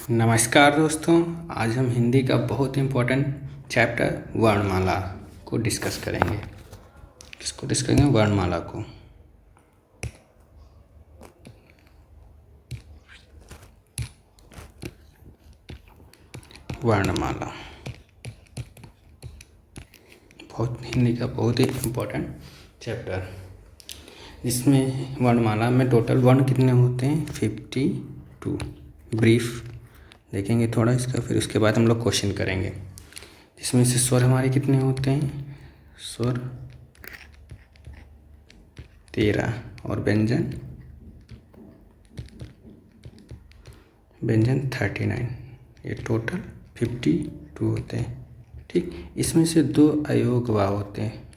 नमस्कार दोस्तों, आज हम हिंदी का बहुत इम्पोर्टेंट चैप्टर वर्णमाला को डिस्कस करेंगे। किसको डिस्कस करेंगे? वर्णमाला को। वर्णमाला हिंदी का बहुत ही इम्पोर्टेंट चैप्टर। इसमें वर्णमाला में टोटल वर्ण कितने होते हैं? 52। ब्रीफ देखेंगे थोड़ा इसका, फिर उसके बाद हम लोग क्वेश्चन करेंगे। इसमें से स्वर हमारे कितने होते हैं? स्वर 13 और व्यंजन 39। ये टोटल 52 होते हैं। ठीक, इसमें से 2 अयोग वाव होते हैं।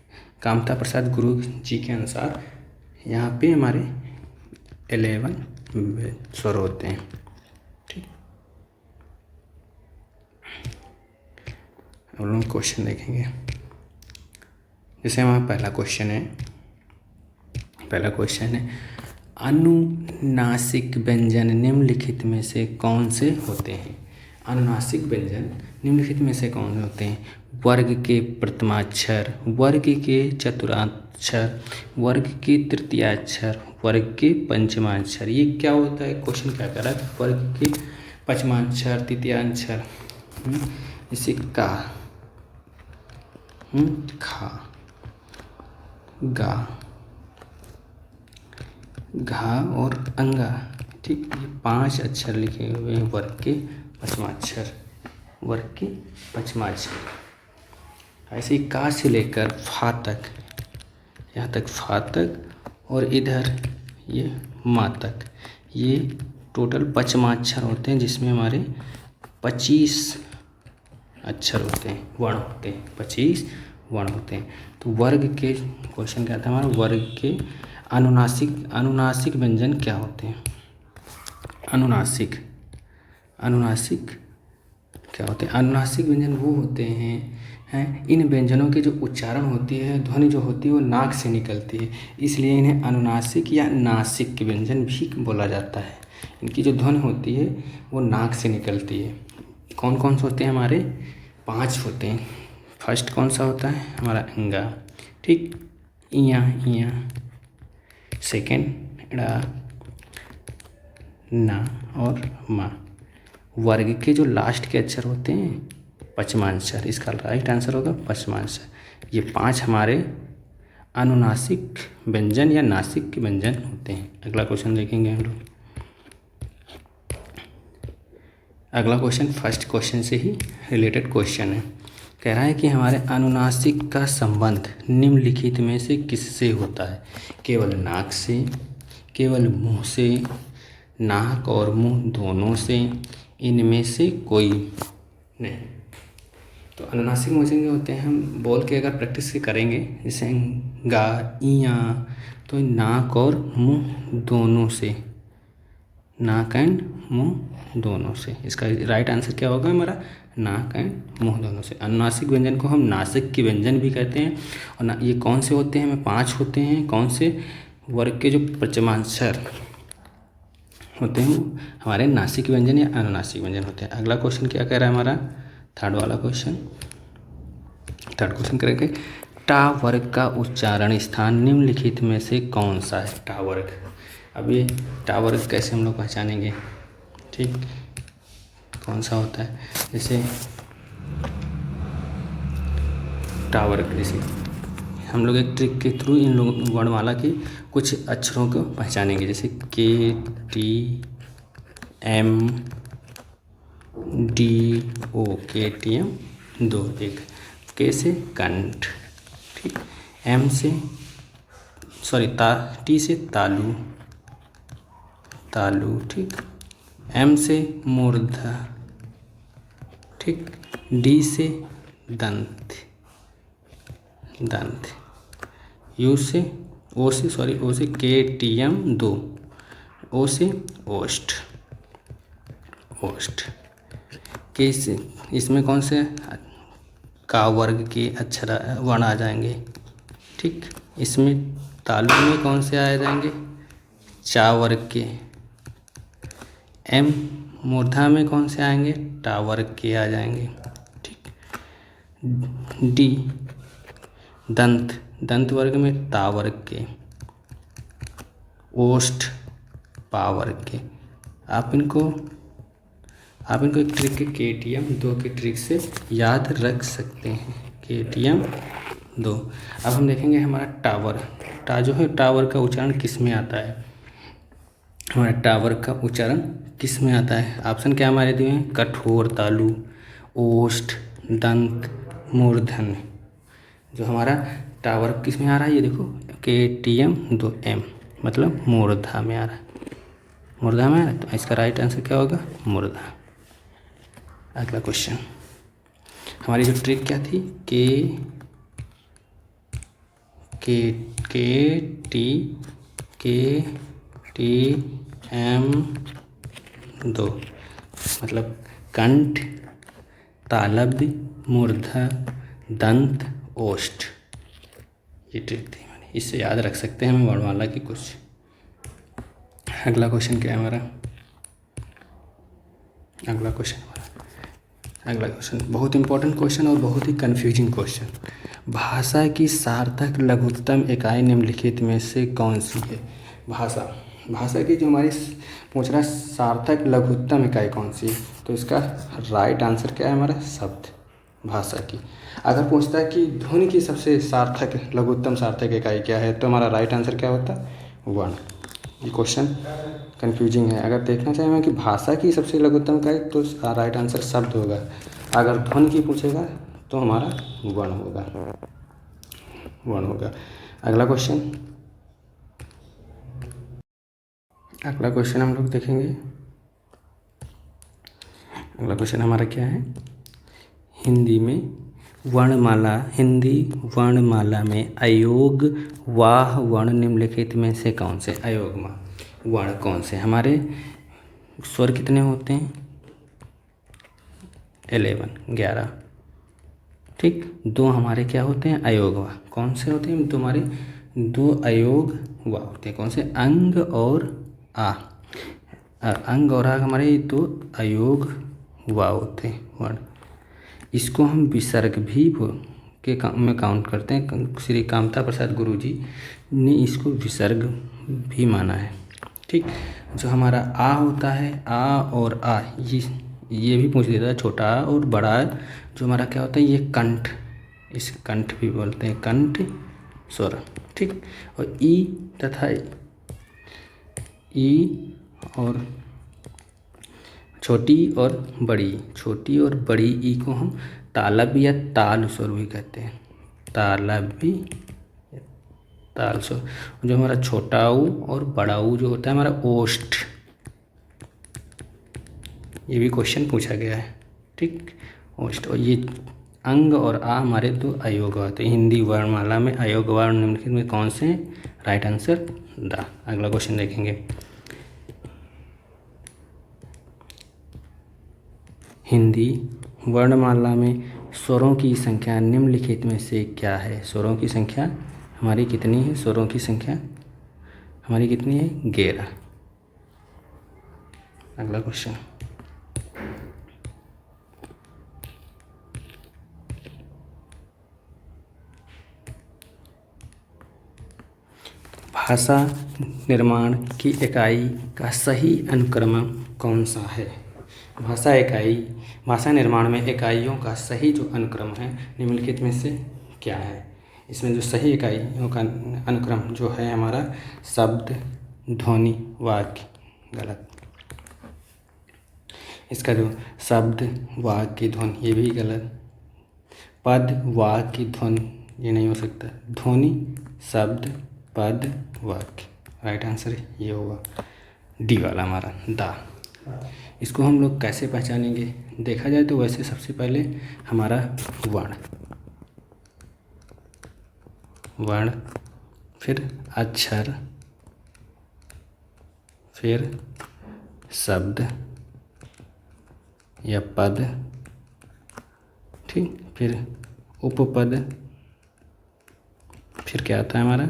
कामता प्रसाद गुरु जी के अनुसार यहाँ पे हमारे 11 स्वर होते हैं। ठीक, अब लोग क्वेश्चन देखेंगे। जैसे हमारा पहला क्वेश्चन है अनुनासिक व्यंजन निम्नलिखित में से कौन से होते हैं? अनुनासिक व्यंजन निम्नलिखित में से कौन से होते हैं? वर्ग के प्रथमाक्षर, वर्ग के चतुर्थाक्षर, वर्ग के तृतीयाक्षर, वर्ग के पंचमाक्षर। ये क्या होता है? क्वेश्चन क्या कर रहा है? वर्ग के पंचमाक्षर, तृतीयाक्षर, जैसे का, खा, गा, घा और अंगा। ठीक, ये 5 अक्षर लिखे हुए हैं वर्ग के पंचमाक्षर। ऐसे ही का से लेकर फा तक, यहाँ तक फा तक और इधर ये मा तक, ये टोटल पंचमाक्षर होते हैं, जिसमें हमारे 25 अक्षर होते हैं, वर्ण होते हैं, 25 वर्ण होते हैं। तो वर्ग के क्वेश्चन क्या था हमारा? वर्ग के अनुनासिक व्यंजन क्या होते हैं? अनुनासिक क्या होते हैं? अनुनासिक व्यंजन वो होते हैं इन व्यंजनों के जो उच्चारण होती है, ध्वनि जो होती है वो नाक से निकलती है, इसलिए इन्हें अनुनासिक या नासिक व्यंजन भी बोला जाता है। इनकी जो ध्वनि होती है वो नाक से निकलती है। कौन कौन से होते हैं? हमारे 5 होते हैं। फर्स्ट कौन सा होता है? हमारा अंगा। ठीक, इया इया। सेकेंड ड़ा, ना और मा। वर्ग के जो लास्ट के अक्षर होते हैं पंचमाक्षर, इसका राइट आंसर होगा पंचमाक्षर। ये 5 हमारे अनुनासिक व्यंजन या नासिक व्यंजन होते हैं। अगला क्वेश्चन देखेंगे हम लोग। अगला क्वेश्चन फर्स्ट क्वेश्चन से ही रिलेटेड क्वेश्चन है। कह रहा है कि हमारे अनुनासिक का संबंध निम्नलिखित में से किससे होता है? केवल नाक से, केवल मुंह से, नाक और मुंह दोनों से, इनमें से कोई नहीं। तो अनुनासिक मोशन जो होते हैं, हम बोल के अगर प्रैक्टिस करेंगे, जैसे गा, इया, तो नाक और मुंह दोनों से, नाक एंड मुंह दोनों से। इसका राइट आंसर क्या होगा हमारा? नाक एंड मुंह दोनों से। अनुनासिक व्यंजन को हम नासिक के व्यंजन भी कहते हैं। और ये कौन से होते हैं? हमें 5 होते हैं। कौन से? वर्ग के जो पंचमाक्षर होते हैं वो हमारे नासिक व्यंजन या अनुनासिक व्यंजन होते हैं। अगला क्वेश्चन क्या कह रहा है हमारा? थर्ड क्वेश्चन करेंगे। टा वर्ग का उच्चारण स्थान निम्नलिखित में से कौन सा है? टा वर्ग। अब ये टा वर्ग कैसे हम लोग पहचानेंगे? ठीक, कौन सा होता है? जैसे टा वर्ग, जैसे हम लोग एक ट्रिक के थ्रू इन लोग वर्णमाला के कुछ अक्षरों को पहचानेंगे। जैसे के, टी, एम, डी, ओ, KTM 2। एक के से कंठ, ठीक, एम से टी से तालु, ठीक, एम से मूर्धा, ठीक, डी से दंत, ओ से KTM 2, ओ से ओष्ठ, के से, इसमें कौन से का वर्ग के अक्षर वर्ण आ जाएंगे? ठीक, इसमें तालु में कौन से आ जाएंगे? चा वर्ग के। एम मूर्धा में कौन से आएंगे, टावर के आ जाएंगे। ठीक। डी दंत, दंत वर्ग में तावर के। ओष्ठ पावर के। आप इनको एक ट्रिक के केटीएम 2 के ट्रिक से याद रख सकते हैं। केटीएम 2। अब हम देखेंगे हमारा टावर, जो है टावर का उच्चारण किस में आता है। हमारा टावर का उच्चारण किस में आता है। ऑप्शन क्या हमारे दिए हैं, कठोर तालु, ओष्ठ, दंत, मूर्धन। जो हमारा टावर किस में आ रहा है, ये देखो KTM 2M, मतलब मूर्धा में आ रहा है। मूर्धा में आ रहा है, तो इसका राइट आंसर क्या होगा, मूर्धा। अगला क्वेश्चन, हमारी जो ट्रिक क्या थी, KTM 2, मतलब कंठ, तालब्ध, मूर्धा, दंत, ओष्ठ। ये ट्रिक थी हमारी, इससे याद रख सकते हैं हम वर्णमाला की कुछ। अगला क्वेश्चन क्या है हमारा, अगला क्वेश्चन बहुत इंपॉर्टेंट क्वेश्चन और बहुत ही कंफ्यूजिंग क्वेश्चन। भाषा की सार्थक लघुत्तम इकाई निम्नलिखित में से कौन सी है। भाषा की जो हमारी पूछ रहा है सार्थक लघुत्तम इकाई कौन सी है, तो इसका राइट आंसर क्या है हमारा, शब्द। भाषा की अगर पूछता है कि ध्वनि की सबसे सार्थक लघुत्तम सार्थक इकाई क्या है, तो हमारा राइट आंसर क्या होता है, वर्ण। ये क्वेश्चन कंफ्यूजिंग है। अगर देखना चाहें कि भाषा की सबसे लघुत्तम इकाई, तो राइट आंसर शब्द होगा। अगर ध्वनि की पूछेगा तो हमारा वर्ण होगा। अगला क्वेश्चन हम लोग देखेंगे। अगला क्वेश्चन हमारा क्या है, हिंदी वर्णमाला में अयोग वाह वर्ण निम्नलिखित में से कौन से, अयोग्मा वर्ण कौन से। हमारे स्वर कितने होते हैं, 11। ठीक। 2 हमारे क्या होते हैं, अयोगवा। कौन से होते हैं, तुम्हारे 2 अयोग वाह होते हैं। कौन से, अंग और आ। अंग और आ हमारे 2 अयोग वाह होते हैं वर्ण। इसको हम विसर्ग भी में काउंट करते हैं। श्री कामता प्रसाद गुरुजी ने इसको विसर्ग भी माना है। ठीक। जो हमारा आ होता है, आ और आ, ये भी पूछ लेता है, छोटा आ और बड़ा आ, जो हमारा क्या होता है, ये कंठ, इस कंठ भी बोलते हैं, कंठ स्वर। ठीक। और ई तथा ई और छोटी और बड़ी ई को हम तालब या ताल स्वर भी कहते हैं। तालब भी ताल स्वर। जो हमारा छोटा ऊ और बड़ा ऊ जो होता है हमारा ओष्ठ। ये भी क्वेश्चन पूछा गया है। ठीक। ओष्ठ। और ये अंग और आ हमारे 2 अयोग होते हैं। हिंदी वर्णमाला में अयोग वर्ण निम्नलिखित में कौन से, राइट आंसर द। अगला क्वेश्चन देखेंगे, हिंदी वर्णमाला में स्वरों की संख्या निम्नलिखित में से क्या है। स्वरों की संख्या हमारी कितनी है, स्वरों की संख्या हमारी कितनी है, 11। अगला क्वेश्चन, भाषा निर्माण की इकाई का सही अनुक्रम कौन सा है। भाषा निर्माण में इकाइयों का सही जो अनुक्रम है निम्नलिखित में से क्या है। इसमें जो सही इकाइयों का अनुक्रम जो है हमारा, शब्द, ध्वनि, वाक्य। गलत। इसका जो शब्द, वाक्य, ध्वनि, ये भी गलत। पद, वाक्य, ध्वनि, ये नहीं हो सकता। ध्वनि, शब्द, पद, वाक्य। राइट आंसर ये होगा डी वाला हमारा, दा। इसको हम लोग कैसे पहचानेंगे, देखा जाए तो वैसे सबसे पहले हमारा वर्ण, फिर अक्षर, फिर शब्द या पद। ठीक। फिर उपपद, फिर क्या आता है हमारा,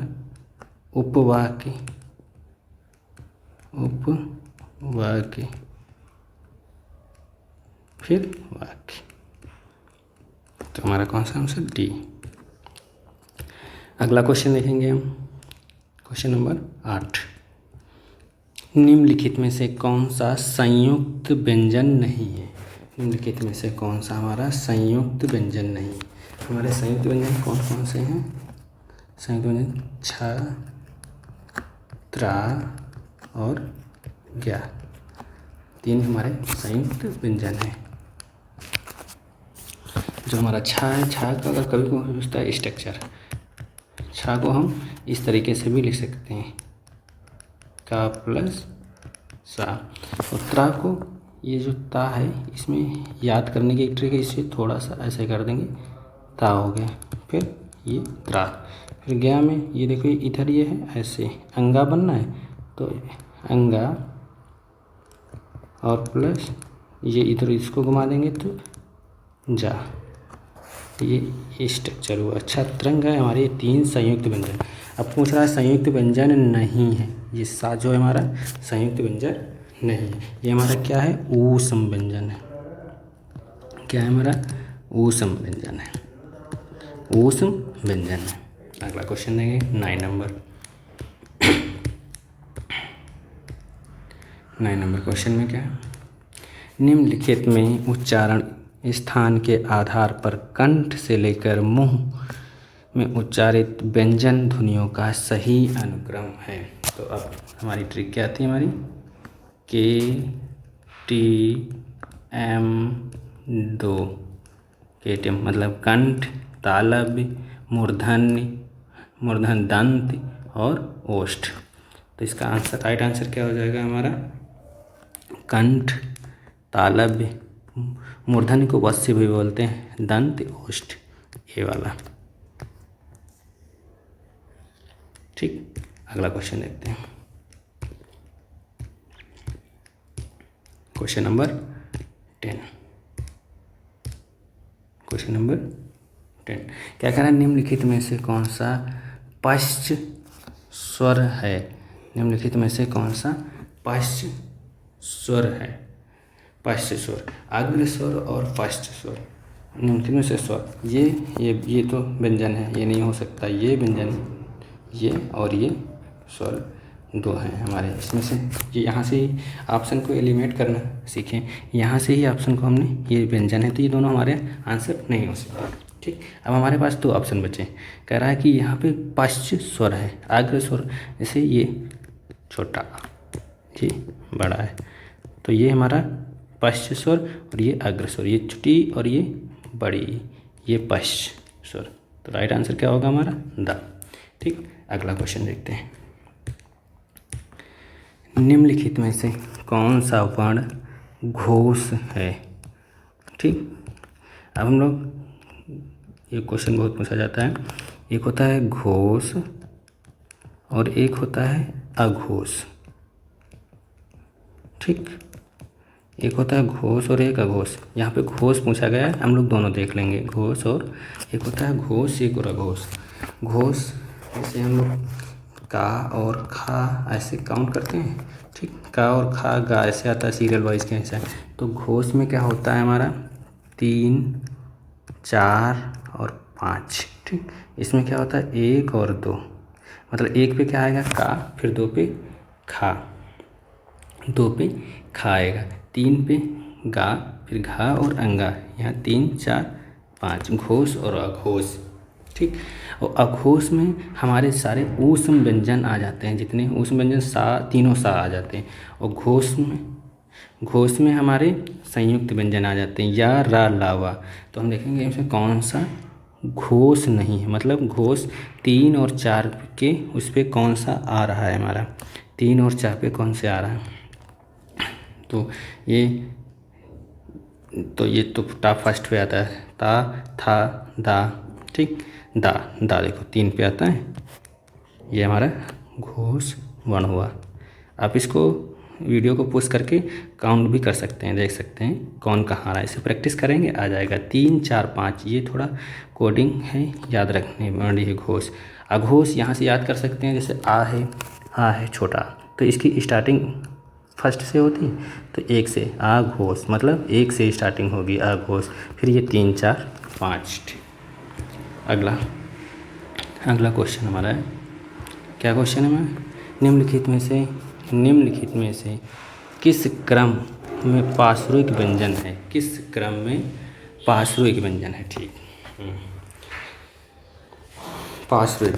उपवाक्य। फिर वाक्य। तो हमारा कौन सा आंसर डी। अगला क्वेश्चन देखेंगे हम, क्वेश्चन नंबर 8। निम्नलिखित में से कौन सा संयुक्त व्यंजन नहीं है। निम्नलिखित में से कौन सा हमारा संयुक्त व्यंजन नहीं। हमारे संयुक्त व्यंजन कौन कौन से हैं। संयुक्त व्यंजन छ, त्रा और ज्ञा, 3 हमारे संयुक्त व्यंजन हैं। जो हमारा छा है, छा का अगर कभी कोई पूछता है स्ट्रक्चर, छा को हम इस तरीके से भी लिख सकते हैं, का प्लस सा। और त्रा को, ये जो ता है इसमें याद करने की एक ट्रिक है, इसे थोड़ा सा ऐसे कर देंगे, ता हो गया, फिर ये त्रा। फिर ज्ञा में ये देखो इधर ये है ऐसे अंगा बनना है, तो अंगा और प्लस ये इधर इसको घुमा देंगे तो जा, ये स्ट्रक्चर हुआ। अच्छा, तरंग है हमारे 3 संयुक्त व्यंजन। अब पूछ रहा है संयुक्त व्यंजन नहीं है, ये सा जो है हमारा संयुक्त व्यंजन नहीं है, ये हमारा क्या है, ऊष्म व्यंजन है। क्या है हमारा, ऊष्म व्यंजन है, ऊष्म व्यंजन है। अगला क्वेश्चन देंगे 9 नंबर। 9 नंबर क्वेश्चन में क्या है, निम्नलिखित में उच्चारण स्थान के आधार पर कंठ से लेकर मुंह में उच्चारित व्यंजन ध्वनियों का सही अनुक्रम है। तो अब हमारी ट्रिक क्या आती है हमारी, के टी एम 2, के टी एम मतलब कंठ, तालव्य, मूर्धन्य दंत और ओष्ठ। तो इसका आंसर, राइट आंसर क्या हो जाएगा हमारा, कंठ, तालव्य, मूर्धन्य को वस्य भी बोलते हैं, दंत, ओष्ठ, ये वाला। ठीक, अगला क्वेश्चन देखते हैं, क्वेश्चन नंबर 10। क्वेश्चन नंबर 10 क्या कह रहा है, निम्नलिखित में से कौन सा पश्च स्वर है। निम्नलिखित में से कौन सा पश्च स्वर है। पश्च स्वर, अग्र स्वर और पश्च स्वर, निम्नलिखित में से स्वर, ये तो व्यंजन है, ये नहीं हो सकता, ये व्यंजन, ये और ये स्वर 2 हैं हमारे। इसमें से ये यहाँ से ही ऑप्शन को एलिमिनेट करना सीखें, यहाँ से ही ऑप्शन को हमने, ये व्यंजन है तो ये दोनों हमारे आंसर नहीं हो सकते। ठीक, अब हमारे पास 2 ऑप्शन बचे। कह रहा है कि यहाँ पे पश्च स्वर है, अग्र स्वर, जैसे ये छोटा, ये बड़ा है, तो ये हमारा पश्च स्वर और ये अग्र स्वर, ये छोटी और ये बड़ी, ये पश्च स्वर। तो राइट आंसर क्या होगा हमारा, द। ठीक, अगला क्वेश्चन देखते हैं, निम्नलिखित में से कौन सा वर्ण घोष है। ठीक, अब हम लोग, ये क्वेश्चन बहुत पूछा जाता है, एक होता है घोष और एक होता है अघोष। ठीक, एक होता है घोष और एक अघोष। यहाँ पे घोष पूछा गया है, हम लोग दोनों देख लेंगे, घोष और एक होता है घोष, एक और अघोष। घोष जैसे हम लोग का और खा ऐसे काउंट करते हैं। ठीक, का और खा, गा ऐसे आता है सीरियल वाइज के ऐसे। तो घोष में क्या होता है हमारा 3, 4 और 5। ठीक, इसमें क्या होता है 1 और 2, मतलब 1 पे क्या आएगा का, फिर 2 पे खा, 2 पे खा आएगा, 3 पे गा, फिर घा और अंगा, यहाँ 3, 4, 5 घोष और अघोष। ठीक, और अघोष में हमारे सारे ऊष्म व्यंजन आ जाते हैं, जितने ऊष्म व्यंजन सा, तीनों सा आ जाते हैं। और घोष में हमारे संयुक्त व्यंजन आ जाते हैं, या, रा, ला, वा। तो हम देखेंगे इसमें कौन सा घोष नहीं है, मतलब घोष 3 और 4 के उस पर कौन सा आ रहा है हमारा, 3 और 4 पे कौन से आ रहा है। तो ये तो टॉप फर्स्ट पे आता है, ता, था, दा। ठीक, दा देखो 3 पे आता है, ये हमारा घोष वर्ण हुआ। आप इसको वीडियो को पोस्ट करके काउंट भी कर सकते हैं, देख सकते हैं कौन कहाँ आ रहा है, इसे प्रैक्टिस करेंगे आ जाएगा। 3, 4, 5 ये थोड़ा कोडिंग है, याद रखने वाली है। घोष, अघोष यहाँ से याद कर सकते हैं, जैसे आ है छोटा, तो इसकी स्टार्टिंग फर्स्ट से होती, तो एक से आघोष, मतलब एक से स्टार्टिंग होगी आघोष, फिर ये 3 4 5। ठीक। अगला क्वेश्चन हमारा है, क्या क्वेश्चन है हमारा, निम्नलिखित में से किस क्रम में पार्श्विक व्यंजन है, किस क्रम में पार्श्विक व्यंजन है। ठीक। पार्श्विक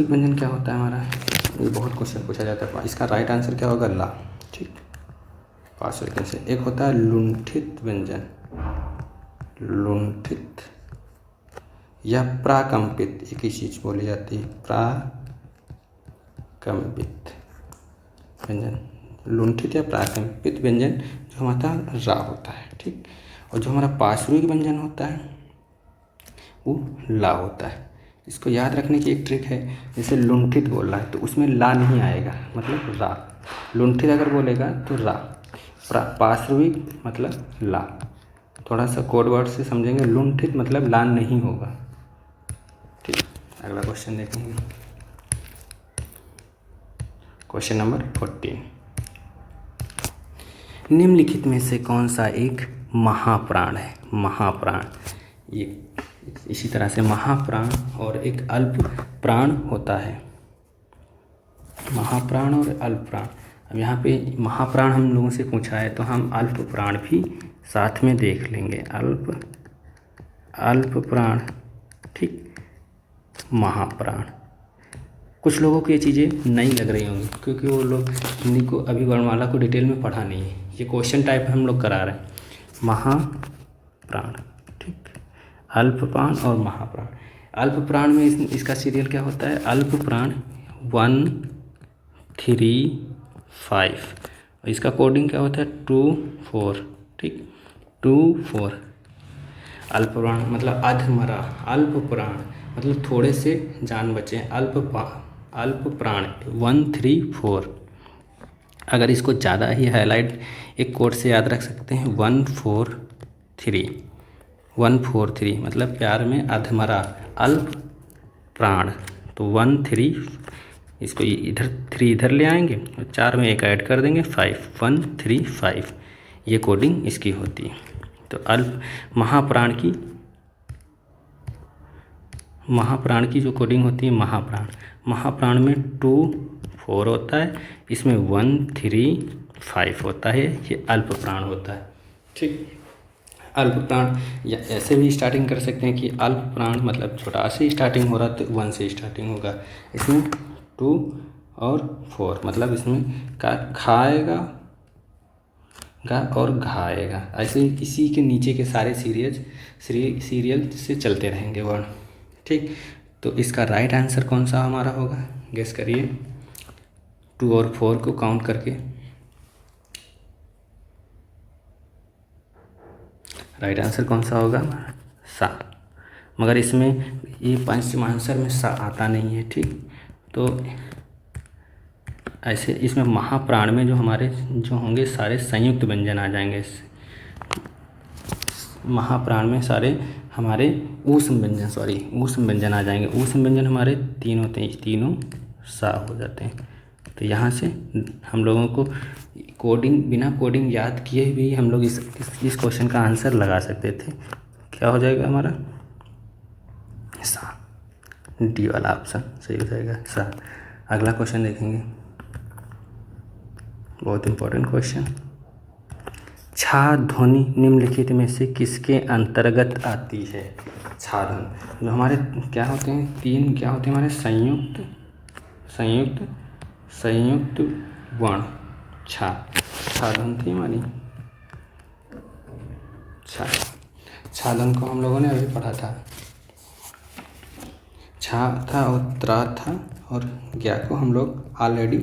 व्यंजन क्या होता है हमारा, ये बहुत क्वेश्चन पूछा जाता है। इसका राइट आंसर क्या होगा, ला। ठीक। पार्श्विक व्यंजन एक होता है लुंठित व्यंजन, लुंठित या प्राकंपित, एक ही चीज बोली जाती है, प्राकंपित व्यंजन। लुंठित या प्राकंपित व्यंजन जो हमारा रा होता है। ठीक। और जो हमारा पार्श्विक व्यंजन होता है वो ला होता है। इसको याद रखने की एक ट्रिक है, जैसे लुंठित बोल रहा है तो उसमें ला नहीं आएगा, मतलब रा। लुंठित अगर बोलेगा तो रा, पार्श्विक मतलब ला। थोड़ा सा कोड वर्ड से समझेंगे, लुंठित मतलब ला नहीं होगा। ठीक। अगला क्वेश्चन देखेंगे, क्वेश्चन नंबर 14। निम्नलिखित में से कौन सा एक महाप्राण है। महाप्राण, ये इसी तरह से महाप्राण और एक अल्प प्राण होता है, महाप्राण और अल्प प्राण। अब यहाँ पे महाप्राण हम लोगों से पूछा है तो हम अल्प प्राण भी साथ में देख लेंगे, अल्प प्राण। ठीक। महाप्राण, कुछ लोगों को ये चीज़ें नई लग रही होंगी क्योंकि वो लोग हिंदी को अभी वर्णमाला को डिटेल में पढ़ा नहीं है, ये क्वेश्चन टाइप हम लोग करा रहे हैं। महाप्राण, ठीक, अल्प प्राण और महाप्राण। अल्प प्राण में इसका सीरियल क्या होता है, अल्प प्राण 1 3 5, और इसका कोडिंग क्या होता है 2 4। ठीक, 2 4। अल्प प्राण मतलब अधमरा, अल्प प्राण मतलब थोड़े से जान बचे, अल्प प्राण 1 3 4। अगर इसको ज़्यादा ही हाईलाइट एक कोड से याद रख सकते हैं, 1 4 3, 1 4 3 मतलब प्यार में अधमरा अल्प प्राण, तो 1 3, इसको इधर 3 इधर ले आएंगे और 4 में एक ऐड कर देंगे 5, 1 3 5, ये कोडिंग इसकी होती है। तो अल्प महाप्राण की जो कोडिंग होती है, महाप्राण में 2 4 होता है, इसमें 1 3 5 होता है, ये अल्प प्राण होता है। ठीक, अल्प प्राण या ऐसे भी स्टार्टिंग कर सकते हैं कि अल्प प्राण मतलब छोटा से स्टार्टिंग हो रहा तो 1 से स्टार्टिंग होगा, इसमें 2 और 4 मतलब इसमें का खाएगा गा और घाएगा, ऐसे इसी के नीचे के सारे सीरियल से चलते रहेंगे वर्ण। ठीक, तो इसका राइट आंसर कौन सा हमारा होगा, गेस करिए 2 और 4 को काउंट करके। राइट आंसर कौन सा होगा, सा, मगर इसमें ये पंचमांसर में सा आता नहीं है। ठीक, तो ऐसे इसमें महाप्राण में जो हमारे जो होंगे सारे संयुक्त व्यंजन आ जाएंगे, महाप्राण में सारे हमारे ऊष्म व्यंजन आ जाएंगे। ऊष्म व्यंजन हमारे 3 होते हैं, तीनों सा हो जाते हैं। तो यहाँ से हम लोगों को बिना कोडिंग याद किए भी हम लोग इस क्वेश्चन का आंसर लगा सकते थे। क्या हो जाएगा हमारा, सा, डी वाला ऑप्शन सही हो जाएगा, सा। अगला क्वेश्चन देखेंगे, बहुत इंपॉर्टेंट क्वेश्चन। छा ध्वनि निम्नलिखित में से किसके अंतर्गत आती है। छा ध्वनि जो हमारे क्या होते हैं, 3 क्या होते हैं हमारे संयुक्त वर्ण, छा ध्वनि थी हमारी। छा ध्वनि को हम लोगों ने अभी पढ़ा था, छा था और त्रा था और ज्ञा को हम लोग ऑलरेडी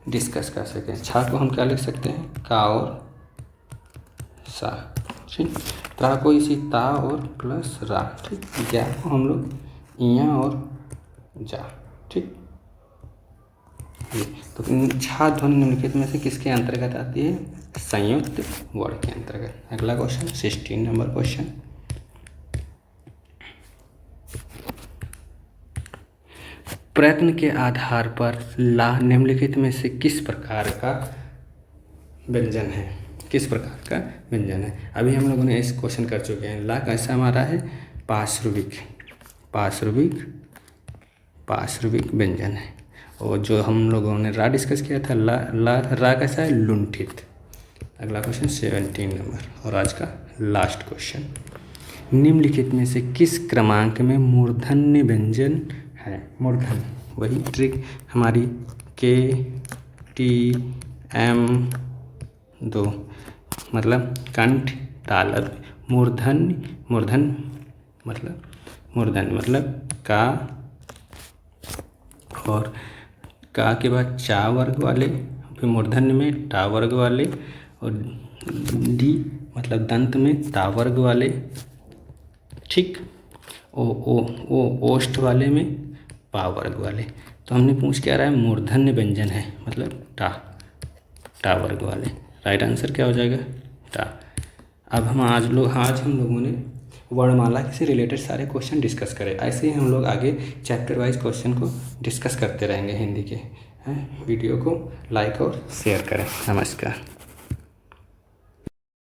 डिस्कस कर सकते हैं। छा को हम क्या लिख सकते हैं, का और सा। ठीक, त्रा को इसी ता और प्लस रा। ठीक, ज्ञा को हम लोग इया और जा। ठीक, तो छा ध्वनि निम्नलिखित में से किसके अंतर्गत आती है, संयुक्त वर्ण के अंतर्गत। अगला क्वेश्चन 16 नंबर क्वेश्चन, प्रयत्न के आधार पर ला निम्नलिखित में से किस प्रकार का व्यंजन है, किस प्रकार का व्यंजन है। अभी हम लोगों ने इस क्वेश्चन कर चुके हैं। ला कैसा हमारा है, पार्श्विक व्यंजन है। और जो हम लोगों ने रा डिस्कस किया था, रा कैसा है, लुंठित। अगला क्वेश्चन 17 नंबर और आज का लास्ट क्वेश्चन, निम्नलिखित में से किस क्रमांक में मूर्धन्य व्यंजन है। मूर्धन्य, वही ट्रिक हमारी KTM 2 मतलब कंठ तालव्य, मूर्धन्य मतलब का, और का के बाद चा वर्ग वाले, फिर मूर्धन्य में टा वर्ग वाले, और डी मतलब दंत में ता वर्ग वाले, ठीक। ओष्ठ वाले में पा वर्ग वाले। तो हमने पूछ क्या रहा है, मूर्धन्य व्यंजन है मतलब टा वर्ग वाले। राइट आंसर क्या हो जाएगा, टा। अब आज हम लोगों ने वर्णमाला से रिलेटेड सारे क्वेश्चन डिस्कस करें। ऐसे ही हम लोग आगे चैप्टर वाइज क्वेश्चन को डिस्कस करते रहेंगे हिंदी के। वीडियो को लाइक और शेयर करें। नमस्कार।